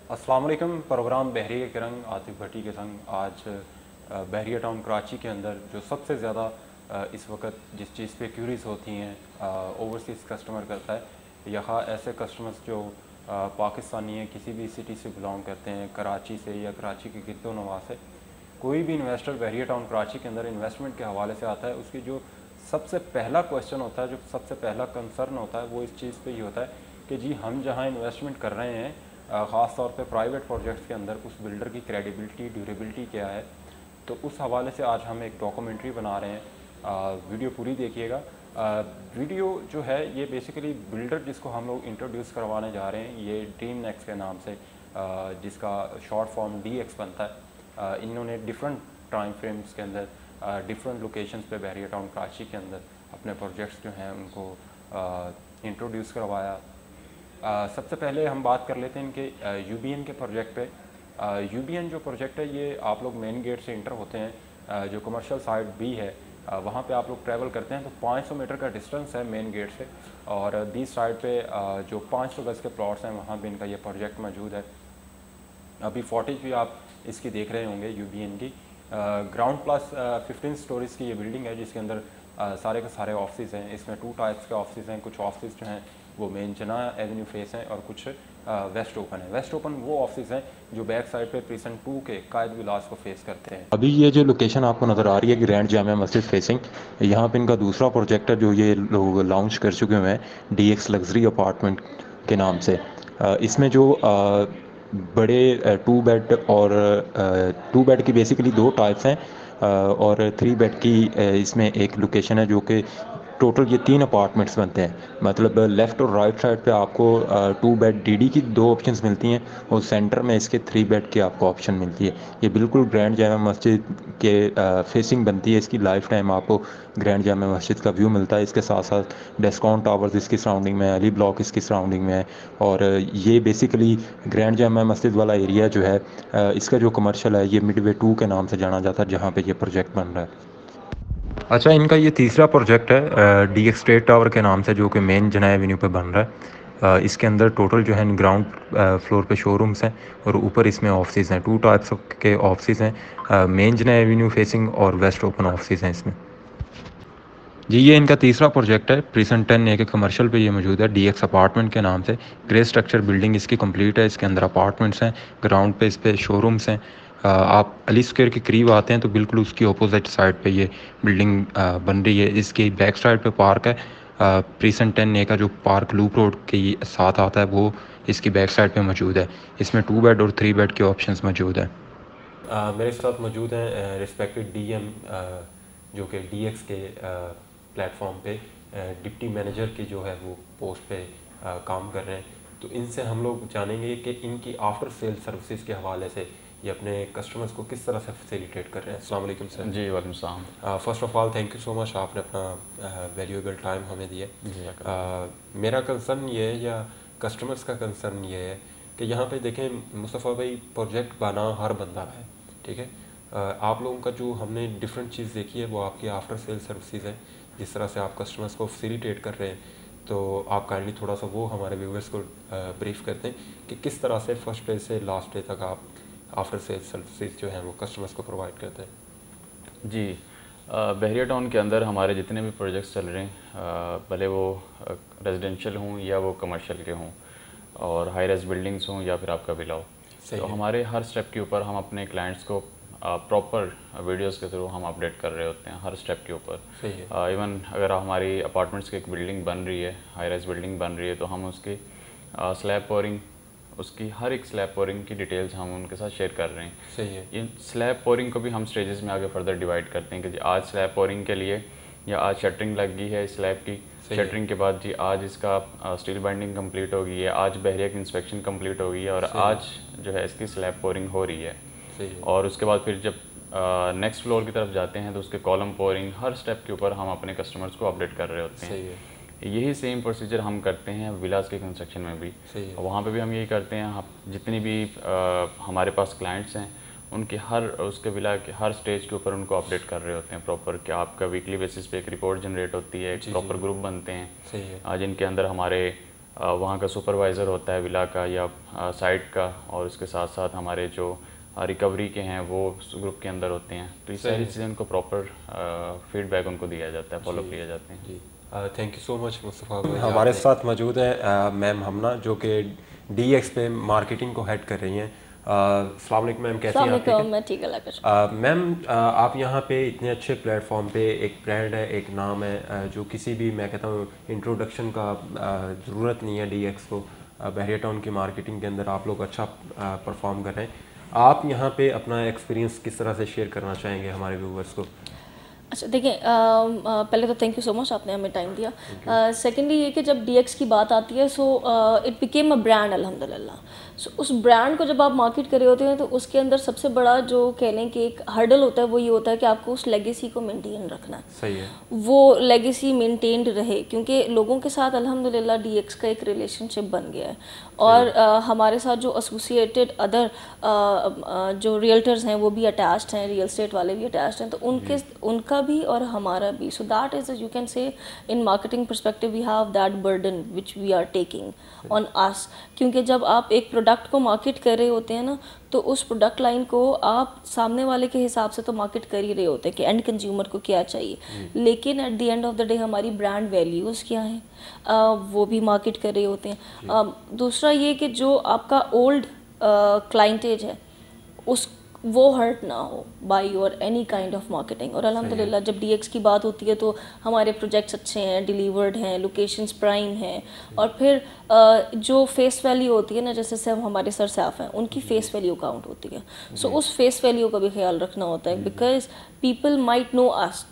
अस्सलाम वालेकुम। प्रोग्राम बहरिया के रंग आतिफ भट्टी के संग आज बहरिया टाउन कराची के अंदर जो सबसे ज़्यादा इस वक्त जिस चीज़ पे क्यूरीज होती हैं ओवरसीज़ कस्टमर करता है। यहाँ ऐसे कस्टमर्स जो पाकिस्तानी हैं, किसी भी सिटी से बिलोंग करते हैं, कराची से या कराची के गिरदो नवा से, कोई भी इन्वेस्टर बहरिया टाउन कराची के अंदर इन्वेस्टमेंट के हवाले से आता है, उसकी जो सबसे पहला क्वेश्चन होता है, जो सबसे पहला कंसर्न होता है, वो इस चीज़ पे ही होता है कि जी हम जहाँ इन्वेस्टमेंट कर रहे हैं ख़ास तौर पे प्राइवेट प्रोजेक्ट्स के अंदर उस बिल्डर की क्रेडिबिलिटी, ड्यूरेबिलिटी क्या है। तो उस हवाले से आज हम एक डॉक्यूमेंट्री बना रहे हैं। वीडियो पूरी देखिएगा। वीडियो जो है ये बेसिकली बिल्डर जिसको हम लोग इंट्रोड्यूस करवाने जा रहे हैं, ये ड्रीम नेक्स के नाम से, जिसका शॉर्ट फॉर्म DX बनता है। इन्होंने डिफरेंट टाइम फ्रेम्स के अंदर डिफरेंट लोकेशंस पे बहरिया टाउन कराची के अंदर अपने प्रोजेक्ट्स जो हैं उनको इंट्रोड्यूस करवाया। सबसे पहले हम बात कर लेते हैं इनके UBN के प्रोजेक्ट पे। UBN जो प्रोजेक्ट है ये आप लोग मेन गेट से इंटर होते हैं, जो कमर्शियल साइड B है वहाँ पे आप लोग ट्रैवल करते हैं तो 500 मीटर का डिस्टेंस है मेन गेट से, और बी साइड पे जो 500 गज़ के प्लॉट्स हैं वहाँ पे इनका ये प्रोजेक्ट मौजूद है। अभी फॉटेज भी आप इसकी देख रहे होंगे UBN की। ग्राउंड प्लस 15 स्टोरीज़ की ये बिल्डिंग है जिसके अंदर सारे के सारे ऑफिस हैं। इसमें 2 टाइप्स के ऑफिस हैं। कुछ ऑफिस जो हैं वो मेन जना एवेन्यू फेस हैं और कुछ वेस्ट ओपन है। वेस्ट ओपन वो ऑफिस हैं जो बैक साइड पे प्रीसन 2 के कायद विलास को फेस करते हैं। अभी ये जो लोकेशन आपको नज़र आ रही है ग्रैंड जामिया मस्जिद फेसिंग, यहाँ पे इनका दूसरा प्रोजेक्ट है जो ये लोग लॉन्च कर चुके हुए हैं DX लग्जरी अपार्टमेंट के नाम से। इसमें जो बड़े 2 बेड और 2 बेड की बेसिकली 2 टाइप्स हैं, और 3 बेड की इसमें एक लोकेशन है जो कि टोटल ये 3 अपार्टमेंट्स बनते हैं। मतलब लेफ़्ट और राइट साइड पे आपको 2 बेड DD की 2 ऑप्शंस मिलती हैं और सेंटर में इसके 3 बेड की आपको ऑप्शन मिलती है। ये बिल्कुल ग्रैंड जामा मस्जिद के फेसिंग बनती है। इसकी लाइफ टाइम आपको ग्रैंड जामा मस्जिद का व्यू मिलता है। इसके साथ साथ डेस्कॉन टावर्स इसकी सराउंडिंग में है, अली ब्लॉक इसकी सराउंडिंग में है। और ये बेसिकली ग्रैंड जामा मस्जिद वाला एरिया जो है, इसका जो कमर्शियल है ये मिडवे 2 के नाम से जाना जाता है जहाँ पे ये प्रोजेक्ट बन रहा है। अच्छा, इनका ये तीसरा प्रोजेक्ट है DX स्टेट टावर के नाम से, जो कि मेन जना एवेन्यू पे बन रहा है। इसके अंदर टोटल जो है ग्राउंड फ्लोर पे शोरूम्स हैं और ऊपर इसमें ऑफिस हैं। 2 टाइप्स के ऑफिस हैं, मेन जना एवेन्यू फेसिंग और वेस्ट ओपन ऑफिस हैं इसमें। जी, ये इनका तीसरा प्रोजेक्ट है। प्रीसन 10A के कमर्शियल पे ये मौजूद है DX अपार्टमेंट के नाम से। ग्रे स्ट्रक्चर बिल्डिंग इसकी कंप्लीट है। इसके अंदर अपार्टमेंट्स हैं, ग्राउंड पे इस पे शोरूम्स हैं। आप अली स्क्वायर के करीब आते हैं तो बिल्कुल उसकी अपोजिट साइड पे ये बिल्डिंग बन रही है। इसकी बैक साइड पे पार्क है। प्रीसन 10A का जो पार्क लूप रोड के साथ आता है वो इसकी बैक साइड पे मौजूद है। इसमें 2 बेड और 3 बेड के ऑप्शंस मौजूद हैं। मेरे साथ मौजूद हैं रिस्पेक्टेड DM जो कि DX के प्लेटफॉर्म पे डिप्टी मैनेजर की जो है वो पोस्ट पे काम कर रहे हैं। तो इनसे हम लोग जानेंगे कि इनकी आफ्टर सेल सर्विसेज के हवाले से ये अपने कस्टमर्स को किस तरह से फैसिलिटेट कर रहे हैं। अस्सलाम वालेकुम सर। जी वालेकुम सलाम। First of all thank you so much, आपने अपना वैल्यूएबल टाइम हमें दिया। मेरा कंसर्न ये है या कस्टमर्स का कंसर्न ये है कि यहाँ पे देखें मुस्तफ़ा भाई, प्रोजेक्ट बना हर बंदा है, ठीक है। आप लोगों का जो हमने डिफरेंट चीज़ देखी है वो आपकी आफ्टर सेल सर्विसेज है, जिस तरह से आप कस्टमर्स को फैसिलिटेट कर रहे हैं। तो आप काइंडली थोड़ा सा वो हमारे व्यूअर्स को ब्रीफ करते हैं कि किस तरह से फर्स्ट डे से लास्ट डे तक आप आफ्टर सेल सर्विसेज जो हैं वो कस्टमर्स को प्रोवाइड करते हैं। जी, बहरिया टाउन के अंदर हमारे जितने भी प्रोजेक्ट्स चल रहे हैं, भले वो रेजिडेंशियल हों या वो कमर्शियल के हों, और हाई रेज बिल्डिंग्स हों या फिर आपका विला हो, तो हमारे हर स्टेप के ऊपर हम अपने क्लाइंट्स को प्रॉपर वीडियोस के थ्रू हम अपडेट कर रहे होते हैं हर स्टेप के ऊपर। इवन अगर हमारी अपार्टमेंट्स की एक बिल्डिंग बन रही है, हाई रेज बिल्डिंग बन रही है, तो हम उसकी स्लैब पोरिंग, उसकी हर एक स्लैब पोरिंग की डिटेल्स हम उनके साथ शेयर कर रहे हैं। सही है। इन स्लैब पोरिंग को भी हम स्टेजेस में आगे फर्दर डिवाइड करते हैं कि जी आज स्लैब पोरिंग के लिए या आज शटरिंग लग गई है स्लैब की, शटरिंग के बाद जी आज इसका स्टील बाइंडिंग कंप्लीट हो गई है, आज बहरिया की इंस्पेक्शन कंप्लीट हो गई है और आज जो है इसकी स्लैब पोरिंग हो रही है। और उसके बाद फिर जब नेक्स्ट फ्लोर की तरफ जाते हैं तो उसके कॉलम पोरिंग, हर स्टेप के ऊपर हम अपने कस्टमर्स को अपडेट कर रहे होते हैं। यही सेम प्रोसीजर हम करते हैं विलास के कंस्ट्रक्शन में भी। वहाँ पे भी हम यही करते हैं। जितनी भी हमारे पास क्लाइंट्स हैं उनके हर उसके विला के हर स्टेज के ऊपर उनको अपडेट कर रहे होते हैं प्रॉपर, कि आपका वीकली बेसिस पे एक रिपोर्ट जनरेट होती है, एक प्रॉपर ग्रुप बनते हैं जिनके अंदर हमारे वहाँ का सुपरवाइज़र होता है विला का या साइट का, और उसके साथ साथ हमारे जो रिकवरी के हैं वो ग्रुप के अंदर होते हैं। तो ये सारी चीज़ें उनको प्रॉपर फीडबैक उनको दिया जाता है, फॉलो किए जाते हैं। जी, thank you so much Mustafa भाई। हमारे साथ मौजूद है मैम हमना, जो कि DX पे मार्केटिंग को हेड कर रही हैं। अस्सलाम वालेकुम मैम, कैसी हैं आप? मैं ठीक है। मैम, आप यहाँ पे इतने अच्छे प्लेटफॉर्म पे, एक ब्रांड है, एक नाम है, जो किसी भी, मैं कहता हूँ, इंट्रोडक्शन का ज़रूरत नहीं है DX को। बहरिया टाउन की मार्केटिंग के अंदर आप लोग अच्छा परफॉर्म कर रहे हैं। आप यहाँ पे अपना एक्सपीरियंस किस तरह से शेयर करना चाहेंगे हमारे व्यूवर्स को? अच्छा देखिए, पहले तो थैंक यू सो मच, आपने हमें टाइम दिया। सेकेंडली ये कि जब DX की बात आती है, so it became a brand अल्हम्दुलिल्लाह। सो उस ब्रांड को जब आप मार्केट कर रहे होते हैं तो उसके अंदर सबसे बड़ा जो कह लें कि एक हर्डल होता है वो ये होता है कि आपको उस लेगेसी को मेंटेन रखना है। सही है। वो लेगेसी मेंटेन्ड रहे, क्योंकि लोगों के साथ अल्हम्दुलिल्लाह DX का एक रिलेशनशिप बन गया है। और हमारे साथ जो एसोसिएटेड अदर जो रियल्टर्स हैं वो भी अटैच्ड हैं, रियल एस्टेट वाले भी अटैच्ड हैं, तो उनका भी और हमारा भी। So that is, you can say, in marketing perspective we have that burden which we are taking on us. क्योंकि जब आप एक प्रोडक्ट को मार्केट कर रहे होते हैं ना, तो उस प्रोडक्ट लाइन को आप सामने वाले के हिसाब से तो मार्केट कर ही रहे होते हैं कि एंड कंज्यूमर को क्या चाहिए, लेकिन at the end of the day हमारी ब्रांड वैल्यूज़ क्या हैं वो भी मार्केट कर रहे होते हैं। दूसरा ये कि जो आपका ओल्ड क्लाइंटेज है उस वो हर्ट ना हो by your any kind of marketing. और अल्हम्दुलिल्लाह जब DX की बात होती है तो हमारे प्रोजेक्ट्स अच्छे हैं, डिलीवर्ड हैं, लोकेशंस प्राइम हैं, और फिर जो फेस वैल्यू होती है ना, जैसे से हमारे सर साफ हैं, उनकी फेस वैल्यू काउंट होती है। सो उस फेस वैल्यू का भी ख्याल रखना होता है, because people might know us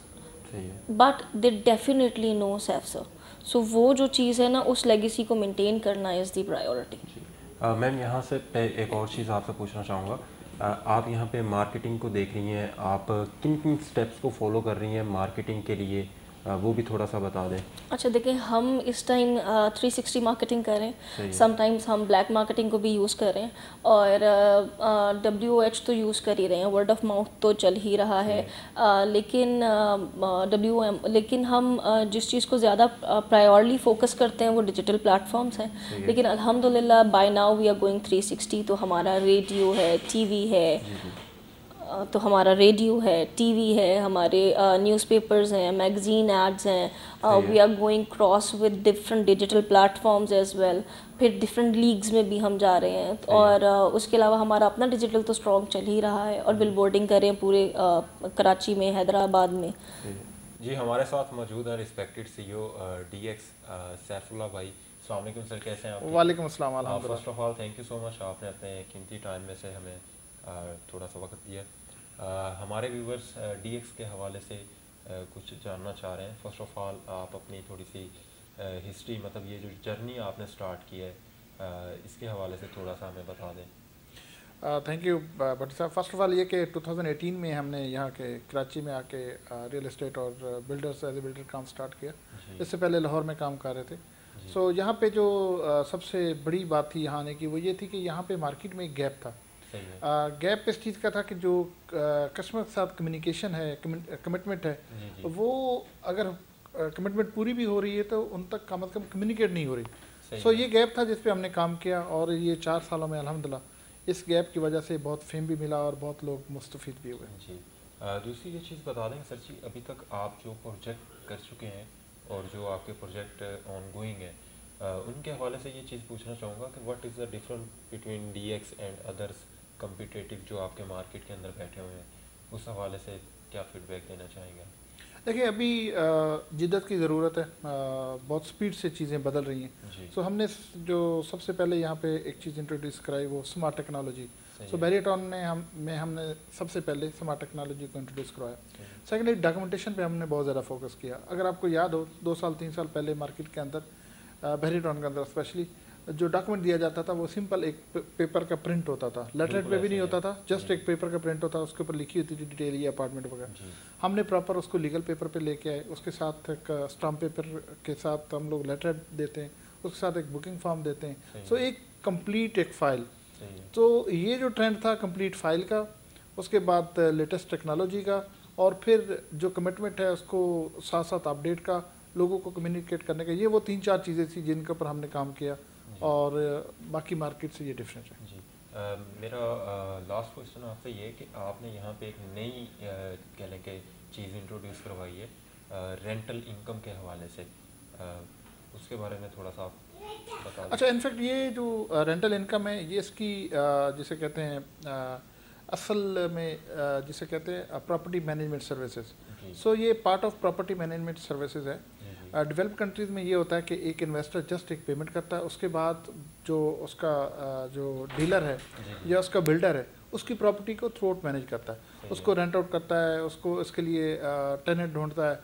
but they definitely know Saif sir. So वो जो चीज़ है ना, उस लेगेसी को मेंटेन करना इज़ दी प्रायोरिटी। मैम, यहाँ से एक और चीज़ आपसे पूछना चाहूँगा। आप यहाँ पे मार्केटिंग को देख रही हैं, आप किन किन स्टेप्स को फॉलो कर रही हैं मार्केटिंग के लिए, वो भी थोड़ा सा बता दें। अच्छा देखिए, हम इस टाइम 360 मार्केटिंग कर रहे हैं, समटाइम्स हम ब्लैक मार्केटिंग को भी यूज़ कर रहे हैं, और WOH तो यूज़ कर ही रहे हैं, वर्ड ऑफ माउथ तो चल ही रहा है, लेकिन लेकिन हम जिस चीज़ को ज़्यादा प्रायोरली फोकस करते हैं वो डिजिटल प्लेटफॉर्म्स हैं। लेकिन अल्हम्दुलिल्लाह by now we are going 360। तो हमारा रेडियो है, TV है, तो हमारा रेडियो है, TV है, हमारे न्यूज़पेपर्स हैं, मैगज़ीन एड्स हैं, we are going cross with different digital platforms as well. फिर डिफरेंट लीग्स में भी हम जा रहे हैं, और उसके अलावा हमारा अपना डिजिटल तो स्ट्रॉन्ग चल ही रहा है, और बिल बोर्डिंग कर रहे हैं पूरे कराची में, हैदराबाद में। जी, हमारे साथ मौजूद है रिस्पेक्टेड CEO DX सैफुल्लाह भाई। अस्सलाम वालेकुम सर, कैसे हैं आप? वालेकुम अस्सलाम। अल्हम्दुलिल्लाह। First of all thank you so much, आपने अपने कीमती टाइम में से हमें थोड़ा सा वक्त दिया। हमारे व्यूवर्स DX के हवाले से कुछ जानना चाह रहे हैं। फर्स्ट ऑफ ऑल आप अपनी थोड़ी सी हिस्ट्री, मतलब ये जो जर्नी आपने स्टार्ट की है, इसके हवाले से थोड़ा सा हमें बता दें। थैंक यू भट्टी साहब। फर्स्ट ऑफ ऑल ये कि 2018 में हमने यहाँ के कराची में आके रियल एस्टेट और बिल्डर्स एज ए बिल्डर काम स्टार्ट किया। इससे पहले लाहौर में काम कर रहे थे। सो यहाँ पे जो सबसे बड़ी बात थी यहाँ आने की, वो ये थी कि यहाँ पे मार्केट में एक गैप था। गैप इस चीज़ का था कि जो कस्टमर के साथ कम्युनिकेशन है, कमिटमेंट है, वो अगर कमिटमेंट पूरी भी हो रही है तो उन तक कम से कम कम्युनिकेट नहीं हो रही। सो ये गैप था जिस पे हमने काम किया, और ये 4 सालों में अल्हम्दुलिल्लाह इस गैप की वजह से बहुत फेम भी मिला और बहुत लोग मुस्तफ़ीद भी हुए। जी, दूसरी ये चीज़ बता दें सर जी, अभी तक आप जो प्रोजेक्ट कर चुके हैं और जो आपके प्रोजेक्ट ऑन गोइंग है, उनके हवाले से ये चीज़ पूछना चाहूँगा कि what is the difference between DX and others competitive जो आपके मार्केट के अंदर बैठे हुए हैं, उस हवाले से क्या फीडबैक देना चाहेंगे? देखिए, अभी जिद्दत की ज़रूरत है, बहुत स्पीड से चीज़ें बदल रही हैं। सो हमने जो सबसे पहले यहाँ पे एक चीज़ इंट्रोड्यूस कराई वो स्मार्ट टेक्नोलॉजी। सो बहरिया टाउन में हमने सबसे पहले स्मार्ट टेक्नोलॉजी को इंट्रोड्यूस करवाया। सेकेंडली डॉक्यूमेंटेशन पे हमने बहुत ज़्यादा फोकस किया। अगर आपको याद हो, 2 साल 3 साल पहले मार्केट के अंदर, बहरिया टाउन के अंदर स्पेशली, जो डॉक्यूमेंट दिया जाता था वो सिंपल एक पेपर का प्रिंट होता था, लेटरेट पे भी नहीं होता था, जस्ट एक पेपर का प्रिंट होता था, उसके ऊपर लिखी होती थी डिटेल, ये अपार्टमेंट वगैरह। हमने प्रॉपर उसको लीगल पेपर पे लेके आए, उसके साथ एक स्टाम्प पेपर के साथ हम लोग लेटरेट देते हैं, उसके साथ एक बुकिंग फॉर्म देते हैं। सो एक कंप्लीट एक फ़ाइल। तो ये जो ट्रेंड था कंप्लीट फ़ाइल का, उसके बाद लेटेस्ट टेक्नोलॉजी का, और फिर जो कमिटमेंट है उसको साथ साथ अपडेट का, लोगों को कम्युनिकेट करने का, ये वो 3-4 चीज़ें थी जिनके ऊपर हमने काम किया और बाकी मार्केट से ये डिफरेंस है। जी मेरा लास्ट क्वेश्चन आपसे ये है कि आपने यहाँ पे एक नई कह लें कि चीज़ इंट्रोड्यूस करवाई है रेंटल इनकम के हवाले से, उसके बारे में थोड़ा सा बता। अच्छा, इनफैक्ट ये जो रेंटल इनकम है ये इसकी जिसे कहते हैं असल में जिसे कहते हैं प्रॉपर्टी मैनेजमेंट सर्विसेज। सो ये part of property management services है। डेवलप कंट्रीज़ में ये होता है कि एक इन्वेस्टर जस्ट एक पेमेंट करता है, उसके बाद जो उसका जो डीलर है या उसका बिल्डर है उसकी प्रॉपर्टी को थ्रू आउट मैनेज करता है, उसको रेंट आउट करता है, उसको इसके लिए टेनेंट ढूंढता है,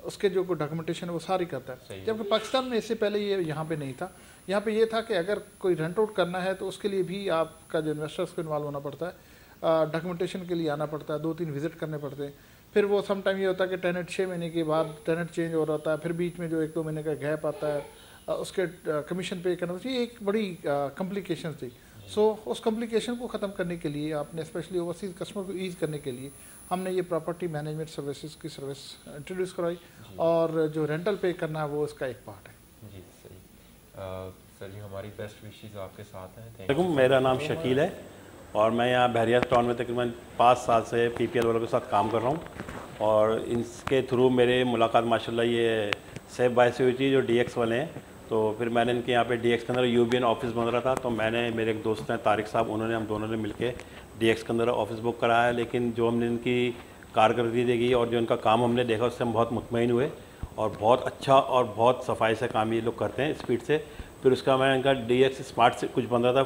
उसके जो डॉक्यूमेंटेशन है वो सारी करता है। जबकि पाकिस्तान में इससे पहले ये यहाँ पे नहीं था। यहाँ पे ये था कि अगर कोई रेंट आउट करना है तो उसके लिए भी आपका जो इन्वेस्टर्स को इन्वॉल्व होना पड़ता है, डॉक्यूमेंटेशन के लिए आना पड़ता है, 2-3 विजिट करने पड़ते हैं। फिर वो सम टाइम ये होता है कि टेनेंट 6 महीने के बाद टेनेंट चेंज हो रहा होता है, फिर बीच में जो 1-2 महीने का गैप आता है, उसके कमीशन पे करना चाहिए, एक बड़ी कॉम्प्लिकेशन थी। सो उस कॉम्प्लिकेशन को ख़त्म करने के लिए आपने स्पेशली ओवरसीज कस्टमर को ईज़ करने के लिए हमने ये प्रॉपर्टी मैनेजमेंट सर्विसेज की सर्विस इंट्रोड्यूस कराई और जो रेंटल पे करना है वो इसका एक पार्ट है। जी सही। सर जी हमारी बेस्ट विशेज़ आपके साथ हैं। देखो मेरा नाम शकील है और मैं यहाँ बहरिया टाउन में तकरीबन 5 साल से PPL वालों के साथ काम कर रहा हूँ और इनके थ्रू मेरे मुलाकात माशाल्लाह ये सेफ बाय से हुई थी जो DX वाले हैं। तो फिर मैंने इनके यहाँ पे DX के अंदर UBN ऑफिस बन रहा था, तो मैंने मेरे एक दोस्त हैं तारिक साहब, उन्होंने हम दोनों ने मिलके DX के अंदर ऑफिस बुक कराया। लेकिन जो हमने इनकी कारकर्दगी देखी और जो इनका काम हमने देखा उससे हम बहुत मुतमईन हुए और बहुत अच्छा और बहुत सफाई से काम ये लोग करते हैं, स्पीड से। फिर उसका मैं इनका DX स्मार्ट से कुछ बन रहा था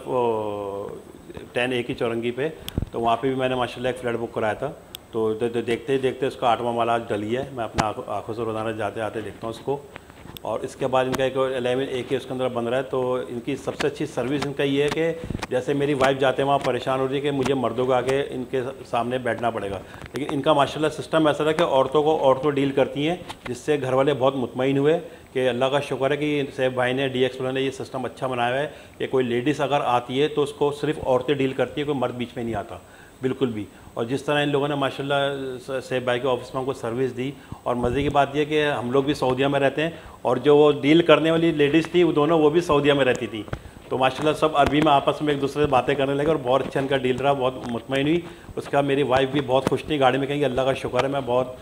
10A की चौरंगी पे, तो वहाँ पे भी मैंने माशाल्लाह एक फ्लैट बुक कराया था। तो देखते ही देखते उसका 8वां माला डल गया है। मैं अपना आँखों से रोज़ाना जाते आते देखता हूँ उसको। और इसके बाद इनका एक 11A के उसके अंदर बन रहा है। तो इनकी सबसे अच्छी सर्विस इनका ये है कि जैसे मेरी वाइफ जाते हैं वहाँ परेशान हो रही है कि मुझे मर्दों को आके इनके सामने बैठना पड़ेगा, लेकिन इनका माशाल्लाह सिस्टम ऐसा था कि औरतों डील करती हैं, जिससे घर वाले बहुत मुतमईन हुए कि अल्लाह का शुक्र है कि सैफ भाई ने DX वालों ने ये सिस्टम अच्छा बनाया है कि कोई लेडीज़ अगर आती है तो उसको सिर्फ औरतें डील करती है, कोई मर्द बीच में नहीं आता बिल्कुल भी। और जिस तरह इन लोगों ने माशाल्लाह सैफ भाई के ऑफिस में हमको सर्विस दी। और मज़े की बात यह कि हम लोग भी सऊदीया में रहते हैं और जो वो डील करने वाली लेडीज़ थी वो भी सऊदीया में रहती थी। तो माशाल्लाह सब अरबी में आपस में एक दूसरे से बातें करने लगे और बहुत अच्छा इनका डील रहा, बहुत मुतमईन हुई। उसका मेरी वाइफ भी बहुत खुश थी गाड़ी में, कहेंगे अल्लाह का शुक्र है मैं बहुत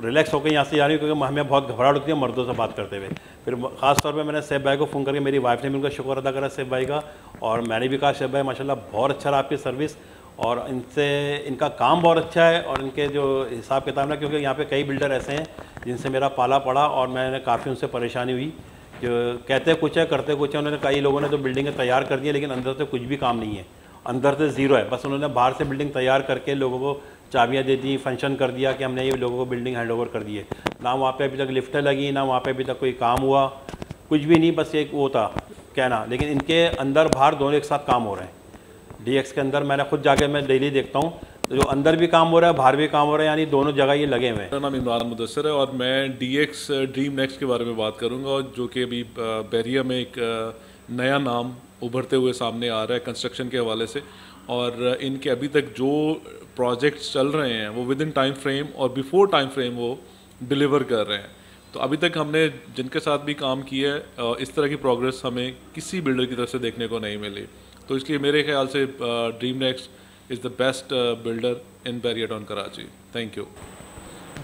रिलैक्स होकर यहाँ से जा रही हूँ, क्योंकि हमें बहुत घबराहट होती है मर्दों से बात करते हुए। फिर ख़ास तौर पे मैंने सैफ भाई को फ़ोन करके मेरी वाइफ ने भी उनका शुक्र अदा करा सैफ भाई का, और मैंने भी कहा सैफ भाई माशाल्लाह बहुत अच्छा रहा आपकी सर्विस और इनका काम बहुत अच्छा है। और इनके जो हिसाब किताब ना, क्योंकि यहाँ पे कई बिल्डर ऐसे हैं जिनसे मेरा पाला पड़ा और मैंने काफ़ी उनसे परेशानी हुई, जो कहते कुछ है करते कुछ है। उन्होंने कई लोगों ने तो बिल्डिंगें तैयार कर दी लेकिन अंदर से कुछ भी काम नहीं है, अंदर से ज़ीरो है। बस उन्होंने बाहर से बिल्डिंग तैयार करके लोगों को चाबियाँ दे दी, फंक्शन कर दिया कि हमने ये लोगों को बिल्डिंग हैंड ओवर कर दी है। ना वहाँ पे अभी तक लिफ्टें लगी, ना वहाँ पे अभी तक कोई काम हुआ, कुछ भी नहीं, बस एक वो था कहना। लेकिन इनके अंदर बाहर दोनों एक साथ काम हो रहे हैं। DX के अंदर मैंने खुद जाके मैं डेली देखता हूँ, तो जो अंदर भी काम हो रहा है बाहर भी काम हो रहा है, यानी दोनों जगह ये लगे हुए हैं। मेरा नाम इमरान मुदस्सिर है और मैं DX ड्रीम नेक्स्ट के बारे में बात करूँगा, जो कि अभी बहरिया में एक नया नाम उभरते हुए सामने आ रहा है कंस्ट्रक्शन के हवाले से। और इनके अभी तक जो प्रोजेक्ट्स चल रहे हैं वो विद इन टाइम फ्रेम और बिफोर टाइम फ्रेम वो डिलीवर कर रहे हैं। तो अभी तक हमने जिनके साथ भी काम किया है इस तरह की प्रोग्रेस हमें किसी बिल्डर की तरफ से देखने को नहीं मिली। तो इसलिए मेरे ख्याल से Dream Next is the best builder in Bahria Town Karachi. Thank you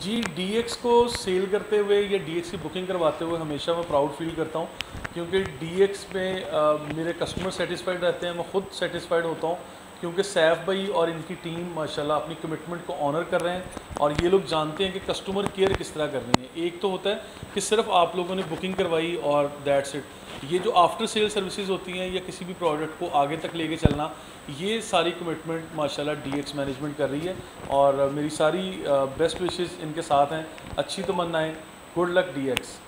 ji. DX को सेल करते हुए या DX की बुकिंग करवाते हुए हमेशा मैं प्राउड फील करता हूँ, क्योंकि DX में मेरे कस्टमर सेटिस्फाइड रहते हैं, मैं खुद सेटिस्फाइड होता हूँ, क्योंकि सैफ भाई और इनकी टीम माशाल्लाह अपनी कमिटमेंट को ऑनर कर रहे हैं और ये लोग जानते हैं कि कस्टमर केयर किस तरह करनी है। एक तो होता है कि सिर्फ आप लोगों ने बुकिंग करवाई और दैट्स इट, ये जो आफ्टर सेल सर्विसेज होती हैं या किसी भी प्रोडक्ट को आगे तक लेके चलना, ये सारी कमिटमेंट माशाल्लाह DX मैनेजमेंट कर रही है और मेरी सारी बेस्ट विशेस इनके साथ हैं। अच्छी तमन्नाएं, गुड लक DX।